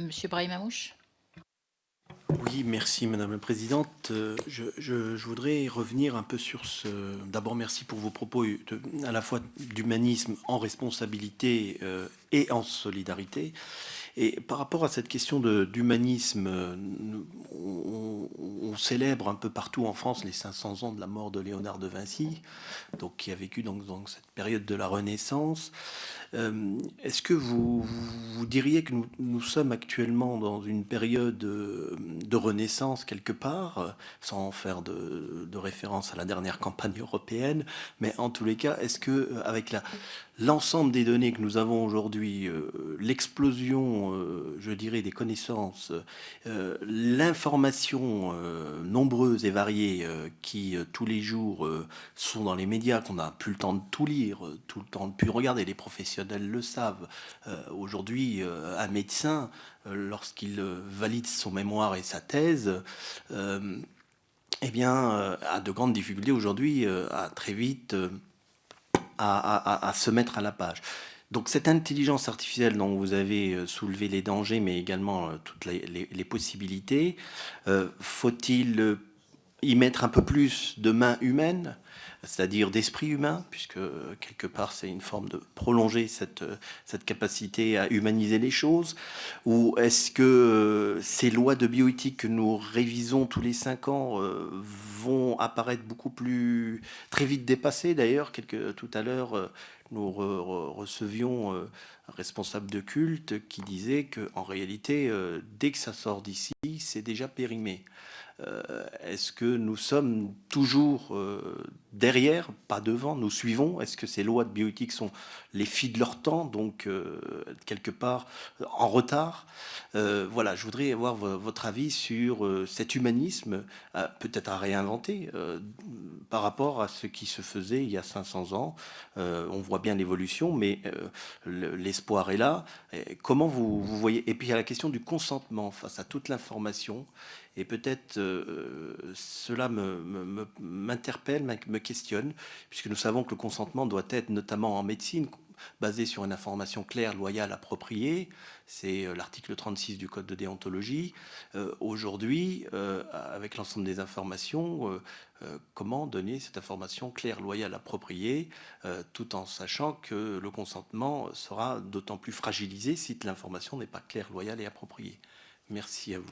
Monsieur Brahim Amouche. Oui, merci Madame la Présidente. Je voudrais revenir un peu sur ce... D'abord, merci pour vos propos à la fois d'humanisme en responsabilité et en solidarité. Et par rapport à cette question d'humanisme, on célèbre un peu partout en France les 500 ans de la mort de Léonard de Vinci, donc qui a vécu dans cette période de la Renaissance. Est-ce que vous diriez que nous sommes actuellement dans une période de renaissance quelque part, sans faire de référence à la dernière campagne européenne, mais en tous les cas, est-ce que avec l'ensemble des données que nous avons aujourd'hui, l'explosion, je dirais, des connaissances, l'information nombreuse et variée qui tous les jours sont dans les médias, qu'on n'a plus le temps de tout lire, tout le temps de plus regarder, les professionnels le savent. Aujourd'hui, un médecin, lorsqu'il valide son mémoire et sa thèse, eh bien, a de grandes difficultés aujourd'hui à très vite à se mettre à la page. Donc cette intelligence artificielle dont vous avez soulevé les dangers, mais également toutes les possibilités, faut-il y mettre un peu plus de main humaine, c'est-à-dire d'esprit humain, puisque quelque part c'est une forme de prolonger cette capacité à humaniser les choses, ou est-ce que ces lois de bioéthique que nous révisons tous les 5 ans vont apparaître beaucoup plus très vite dépassées d'ailleurs, tout à l'heure nous recevions un responsable de culte qui disait que en réalité dès que ça sort d'ici c'est déjà périmé. Est-ce que nous sommes toujours derrière, pas devant, nous suivons? Est-ce que ces lois de bioéthique sont les filles de leur temps, donc quelque part en retard? Voilà, je voudrais avoir votre avis sur cet humanisme, peut-être à réinventer par rapport à ce qui se faisait il y a 500 ans. On voit bien l'évolution, mais l'espoir est là. Et comment vous voyez? Et puis il y a la question du consentement face à toute l'information. Et peut-être cela m'interpelle, me questionne, puisque nous savons que le consentement doit être, notamment en médecine, basé sur une information claire, loyale, appropriée. C'est l'article 36 du Code de déontologie. Aujourd'hui, avec l'ensemble des informations, comment donner cette information claire, loyale, appropriée, tout en sachant que le consentement sera d'autant plus fragilisé si l'information n'est pas claire, loyale et appropriée. Merci à vous.